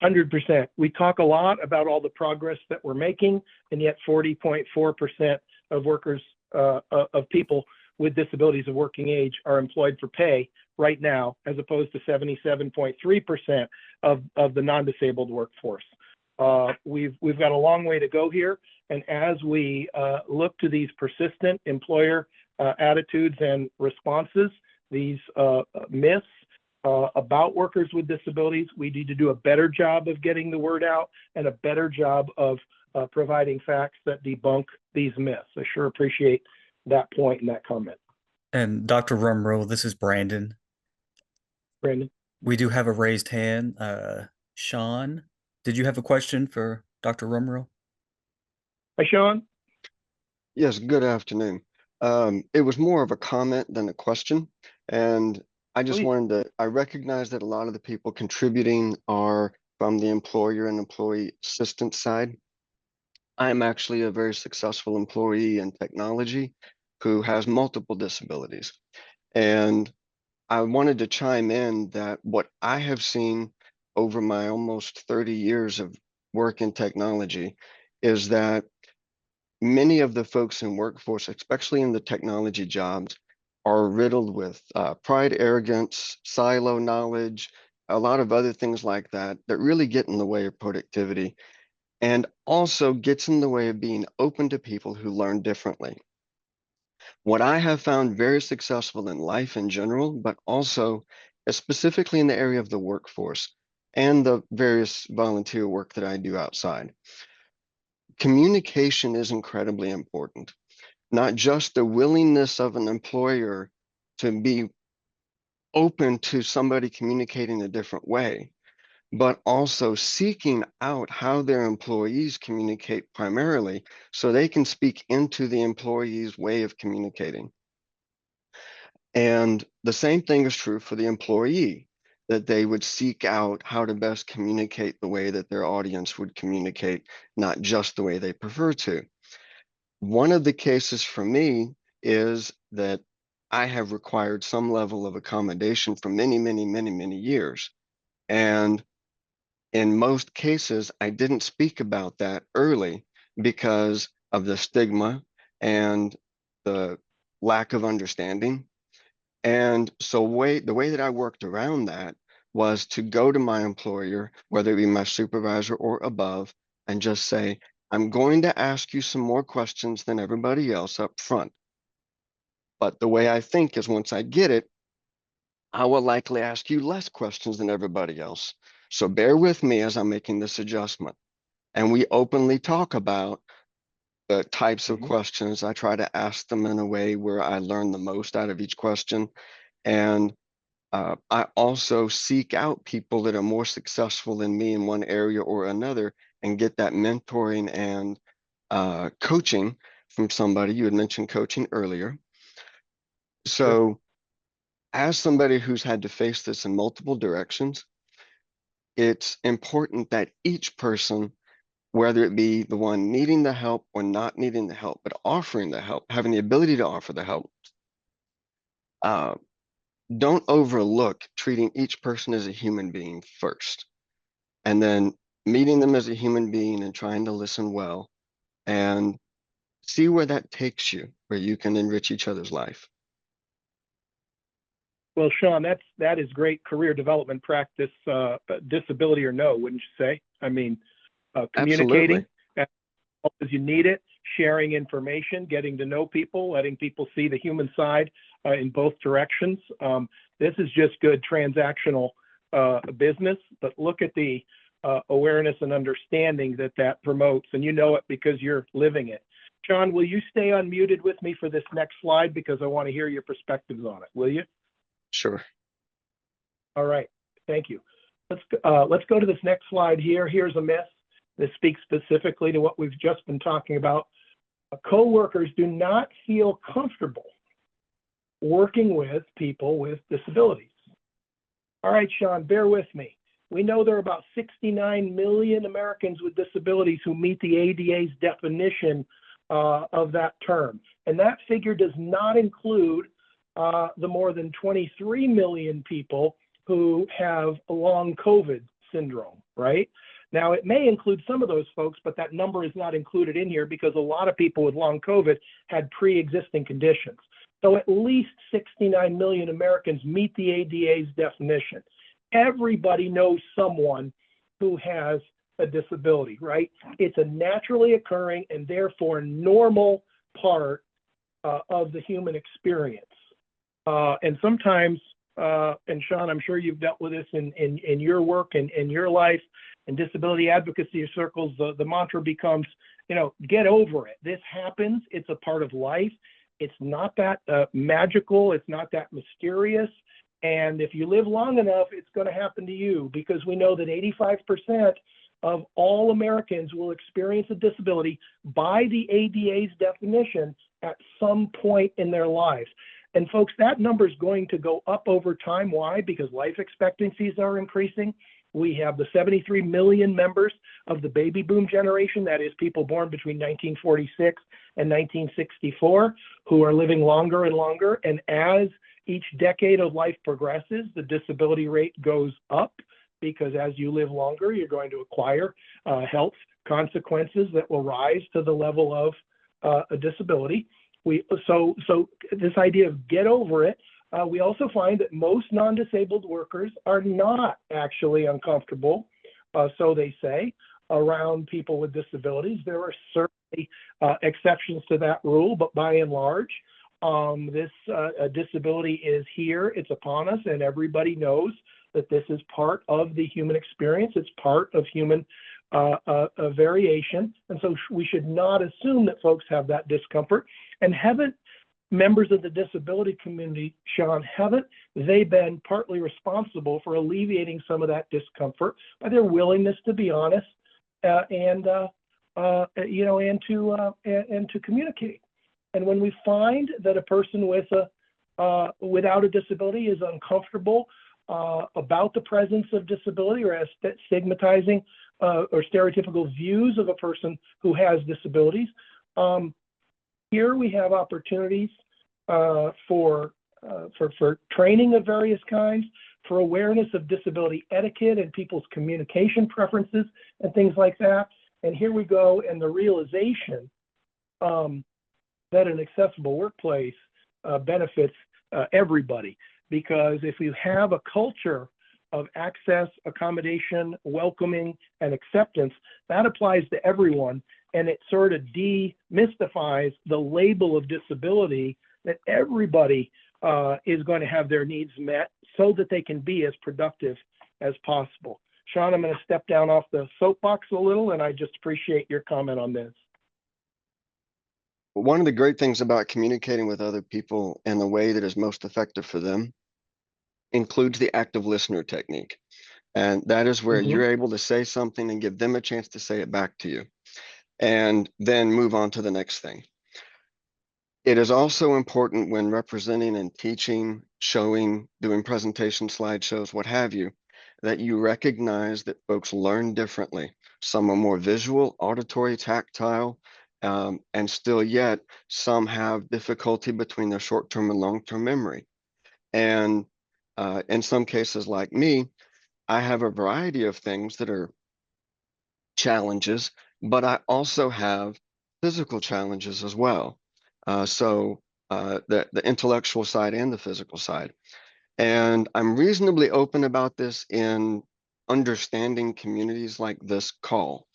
100%. We talk a lot about all the progress that we're making, and yet 40.4% of workers, of people with disabilities of working age are employed for pay right now, as opposed to 77.3% of the non-disabled workforce. We've got a long way to go here, and as we look to these persistent employer attitudes and responses, these myths about workers with disabilities, we need to do a better job of getting the word out and a better job of providing facts that debunk these myths. I sure appreciate that point and that comment. And Dr. Rumrow, this is Brandon. Brandon? We do have a raised hand. Sean, did you have a question for Dr. Rumrow? Hi, Sean. Yes, good afternoon. It was more of a comment than a question. And I just I recognize that a lot of the people contributing are from the employer and employee assistance side. I'm actually a very successful employee in technology who has multiple disabilities. And I wanted to chime in that what I have seen over my almost 30 years of work in technology is that many of the folks in workforce, especially in the technology jobs, are riddled with pride, arrogance, silo knowledge, a lot of other things like that that really get in the way of productivity, and also gets in the way of being open to people who learn differently. What I have found very successful in life in general, but also specifically in the area of the workforce and the various volunteer work that I do outside, communication is incredibly important. Not just the willingness of an employer to be open to somebody communicating a different way, but also seeking out how their employees communicate primarily so they can speak into the employee's way of communicating. And the same thing is true for the employee, that they would seek out how to best communicate the way that their audience would communicate, not just the way they prefer to. One of the cases for me is that I have required some level of accommodation for many, many, many, many years. And in most cases, I didn't speak about that early because of the stigma and the lack of understanding. And so the way that I worked around that was to go to my employer, whether it be my supervisor or above, and just say, I'm going to ask you some more questions than everybody else up front. But the way I think is once I get it, I will likely ask you less questions than everybody else. So bear with me as I'm making this adjustment. And we openly talk about the types of questions. I try to ask them in a way where I learn the most out of each question. And I also seek out people that are more successful than me in one area or another and get that mentoring and coaching from somebody. You had mentioned coaching earlier. So as somebody who's had to face this in multiple directions, it's important that each person, whether it be the one needing the help or not needing the help, but offering the help, having the ability to offer the help, don't overlook treating each person as a human being first, and then meeting them as a human being and trying to listen well and see where that takes you, where you can enrich each other's life. Well, Sean, that is great career development practice, disability or no, wouldn't you say? I mean, communicating as you need it, sharing information, getting to know people, letting people see the human side in both directions. This is just good transactional business, but look at the awareness and understanding that promotes, and you know it because you're living it. Sean, will you stay unmuted with me for this next slide because I want to hear your perspectives on it, will you? Sure. All right, thank you. Let's go to this next slide here. Here's a myth. This speaks specifically to what we've just been talking about. Coworkers do not feel comfortable working with people with disabilities. All right, Sean, bear with me. We know there are about 69 million Americans with disabilities who meet the ADA's definition of that term. And that figure does not include the more than 23 million people who have long COVID syndrome, right? Now, it may include some of those folks, but that number is not included in here because a lot of people with long COVID had pre-existing conditions. So at least 69 million Americans meet the ADA's definition. Everybody knows someone who has a disability, right? It's a naturally occurring and therefore normal part of the human experience. And sometimes, and Sean, I'm sure you've dealt with this in your work and in your life, in disability advocacy circles, the mantra becomes, you know, get over it. This happens. It's a part of life. It's not that magical. It's not that mysterious. And if you live long enough, it's going to happen to you, because we know that 85% of all Americans will experience a disability by the ADA's definition at some point in their lives. And folks, that number is going to go up over time. Why? Because life expectancies are increasing. We have the 73 million members of the baby boom generation, that is people born between 1946 and 1964, who are living longer and longer. And as each decade of life progresses, the disability rate goes up, because as you live longer, you're going to acquire health consequences that will rise to the level of a disability. So this idea of get over it, we also find that most non-disabled workers are not actually uncomfortable, so they say, around people with disabilities. There are certainly exceptions to that rule, but by and large, this disability is here, it's upon us, and everybody knows that this is part of the human experience. It's part of human variation. And so we should not assume that folks have that discomfort. And haven't members of the disability community, Sean, haven't they been partly responsible for alleviating some of that discomfort by their willingness to be honest and to communicate? And when we find that a person with without a disability is uncomfortable about the presence of disability, or has stigmatizing or stereotypical views of a person who has disabilities, here we have opportunities for training of various kinds, for awareness of disability etiquette and people's communication preferences and things like that. And here we go, and the realization that an accessible workplace benefits everybody. Because if you have a culture of access, accommodation, welcoming, and acceptance, that applies to everyone. And it sort of demystifies the label of disability, that everybody is going to have their needs met so that they can be as productive as possible. Sean, I'm going to step down off the soapbox a little, and I just appreciate your comment on this. One of the great things about communicating with other people in the way that is most effective for them includes the active listener technique. And that is where you're able to say something and give them a chance to say it back to you, and then move on to the next thing. It is also important when representing and teaching, showing, doing presentation slideshows, what have you, that you recognize that folks learn differently. Some are more visual, auditory, tactile, and still yet some have difficulty between their short-term and long-term memory. And in some cases like me, I have a variety of things that are challenges, but I also have physical challenges as well. The intellectual side and the physical side. And I'm reasonably open about this in understanding communities like this call.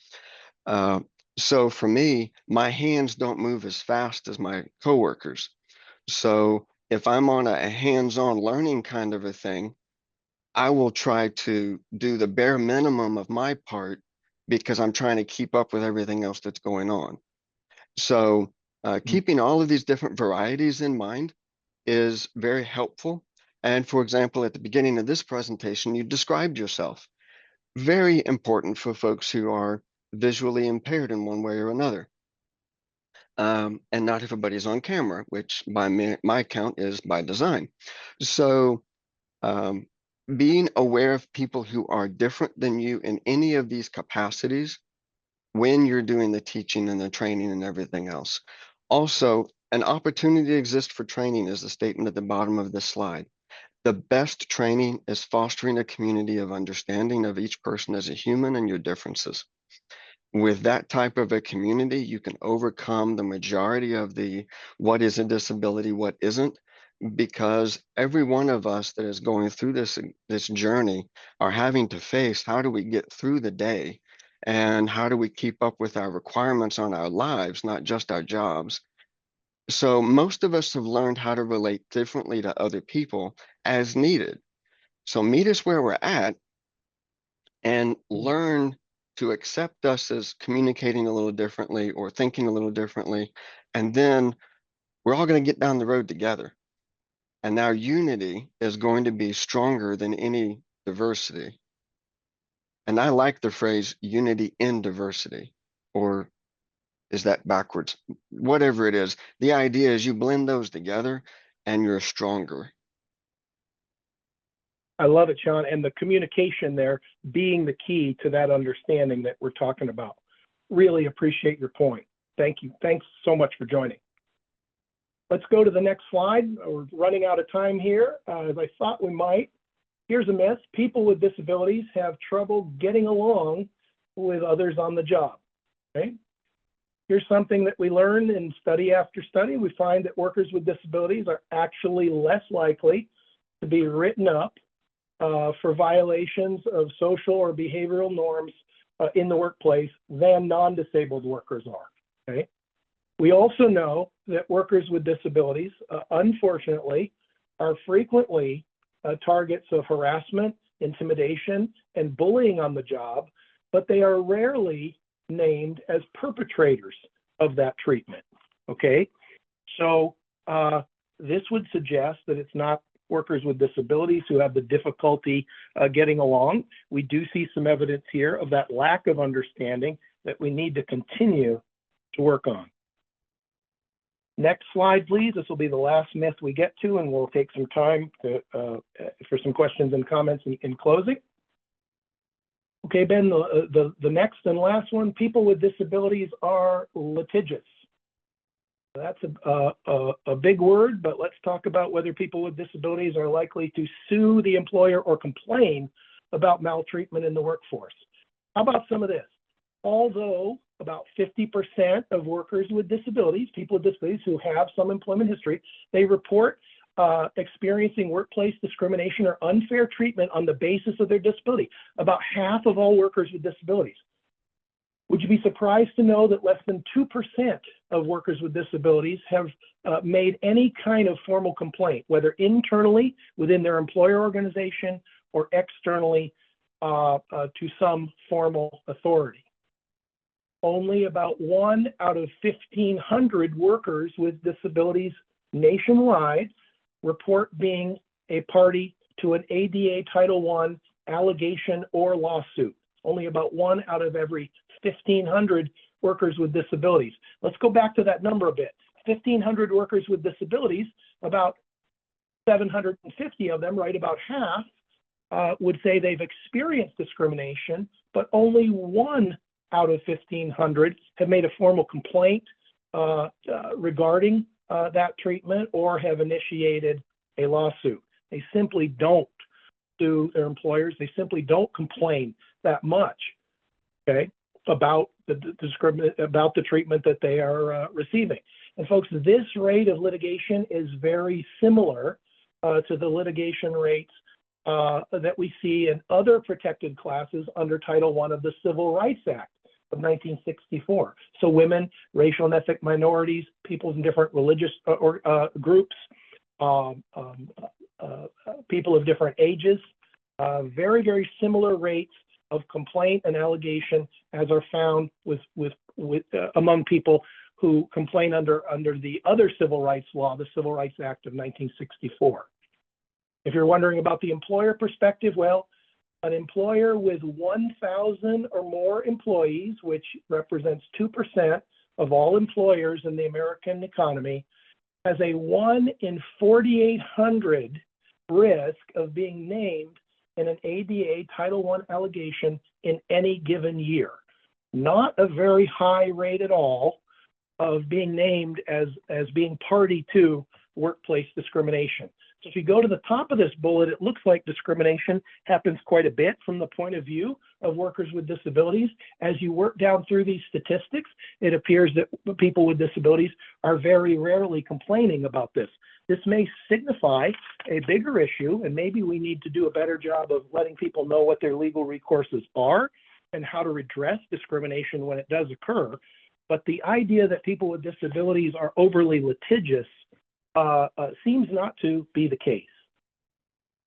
So for me, my hands don't move as fast as my coworkers. So if I'm on a hands-on learning kind of a thing, I will try to do the bare minimum of my part because I'm trying to keep up with everything else that's going on. So keeping all of these different varieties in mind is very helpful. And for example, at the beginning of this presentation, you described yourself. Very important for folks who are visually impaired in one way or another. And not everybody's on camera, which by my count is by design. So being aware of people who are different than you in any of these capacities when you're doing the teaching and the training and everything else. Also, an opportunity exists for training is the statement at the bottom of this slide. The best training is fostering a community of understanding of each person as a human and your differences. With that type of a community, you can overcome the majority of the what is a disability, what isn't, because every one of us that is going through this journey are having to face how do we get through the day and how do we keep up with our requirements on our lives, not just our jobs. So most of us have learned how to relate differently to other people as needed. So meet us where we're at and learn to accept us as communicating a little differently or thinking a little differently. And then we're all going to get down the road together. And our unity is going to be stronger than any diversity. And I like the phrase unity in diversity, or is that backwards? Whatever it is, the idea is you blend those together and you're stronger. I love it, Sean, and the communication there being the key to that understanding that we're talking about. Really appreciate your point. Thank you. Thanks so much for joining. Let's go to the next slide. We're running out of time here, as I thought we might. Here's a myth. People with disabilities have trouble getting along with others on the job. Okay? Here's something that we learned in study after study. We find that workers with disabilities are actually less likely to be written up for violations of social or behavioral norms in the workplace than non-disabled workers are. Okay? We also know that workers with disabilities, unfortunately, are frequently targets of harassment, intimidation, and bullying on the job, but they are rarely named as perpetrators of that treatment. Okay? So this would suggest that it's not workers with disabilities who have the difficulty getting along. We do see some evidence here of that lack of understanding that we need to continue to work on. Next slide, please. This will be the last myth we get to, and we'll take some time to, for some questions and comments in closing. Okay, Ben, the next and last one, people with disabilities are litigious. That's a big word, but let's talk about whether people with disabilities are likely to sue the employer or complain about maltreatment in the workforce. How about some of this? Although about 50% of workers with disabilities, people with disabilities who have some employment history, they report experiencing workplace discrimination or unfair treatment on the basis of their disability. About half of all workers with disabilities. Would you be surprised to know that less than 2% of workers with disabilities have made any kind of formal complaint, whether internally within their employer organization or externally to some formal authority. Only about 1 out of 1,500 workers with disabilities nationwide report being a party to an ADA Title I allegation or lawsuit. Only about 1 out of every 1,500 workers with disabilities. Let's go back to that number a bit. 1,500 workers with disabilities, about 750 of them, right about half, would say they've experienced discrimination, but only 1 out of 1,500 have made a formal complaint regarding that treatment or have initiated a lawsuit. They simply don't sue their employers. They simply don't complain that much, okay, about the treatment that they are receiving. And folks, this rate of litigation is very similar to the litigation rates that we see in other protected classes under Title I of the Civil Rights Act of 1964. So women, racial and ethnic minorities, people in different religious groups, people of different ages, very, very similar rates of complaint and allegation as are found with among people who complain under the other civil rights law, the Civil Rights Act of 1964. If you're wondering about the employer perspective, well, an employer with 1,000 or more employees, which represents 2% of all employers in the American economy, has a 1 in 4,800 risk of being named in an ADA Title I allegation in any given year. Not a very high rate at all of being named as being party to workplace discrimination. So if you go to the top of this bullet, it looks like discrimination happens quite a bit from the point of view of workers with disabilities. As you work down through these statistics, it appears that people with disabilities are very rarely complaining about this. This may signify a bigger issue, and maybe we need to do a better job of letting people know what their legal recourses are and how to redress discrimination when it does occur. But the idea that people with disabilities are overly litigious seems not to be the case.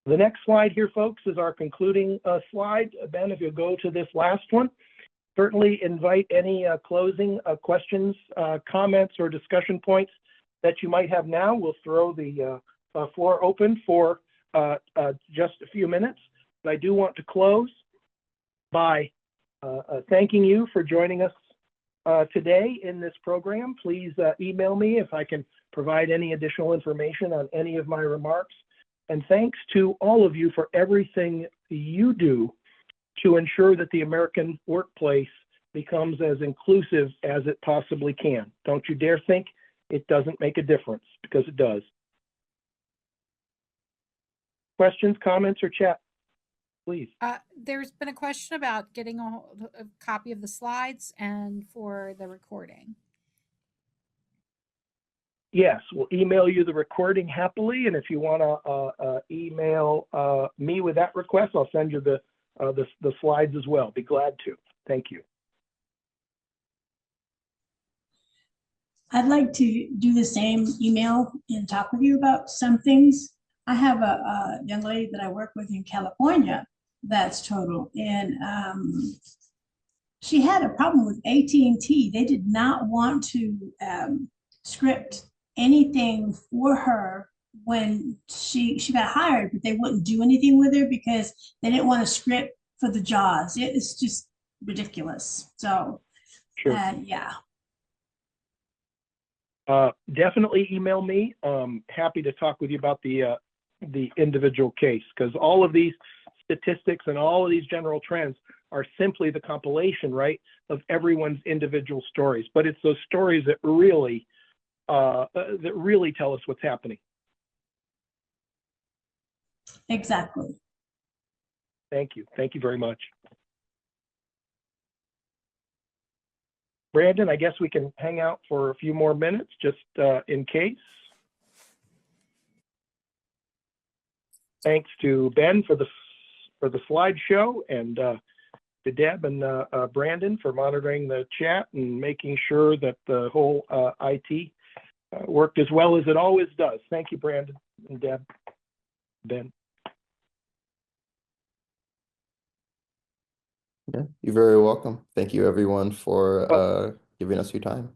The next slide here, folks, is our concluding slide. Ben, if you'll go to this last one, certainly invite any closing questions, comments, or discussion points that you might have now. We'll throw the floor open for just a few minutes. But I do want to close by thanking you for joining us today in this program. Please email me if I can provide any additional information on any of my remarks. And thanks to all of you for everything you do to ensure that the American workplace becomes as inclusive as it possibly can. Don't you dare think it doesn't make a difference, because it does. Questions, comments, or chat, please. There's been a question about getting a copy of the slides and for the recording. Yes, we'll email you the recording happily, and if you want to email me with that request, I'll send you the slides as well. Be glad to. Thank you. I'd like to do the same email and talk with you about some things. I have a young lady that I work with in California that's total, and she had a problem with AT&T. They did not want to script anything for her when she got hired, but they wouldn't do anything with her because they didn't want to script for the JAWS. It's just ridiculous. So, sure. Yeah. Definitely email me. Happy to talk with you about the individual case, because all of these statistics and all of these general trends are simply the compilation, right, of everyone's individual stories. But it's those stories that really tell us what's happening. Exactly. Thank you. Thank you very much. Brandon, I guess we can hang out for a few more minutes just in case. Thanks to Ben for the slideshow, and to Deb and Brandon for monitoring the chat and making sure that the whole IT worked as well as it always does. Thank you, Brandon and Deb, Ben. Yeah, you're very welcome. Thank you everyone for Well- giving us your time.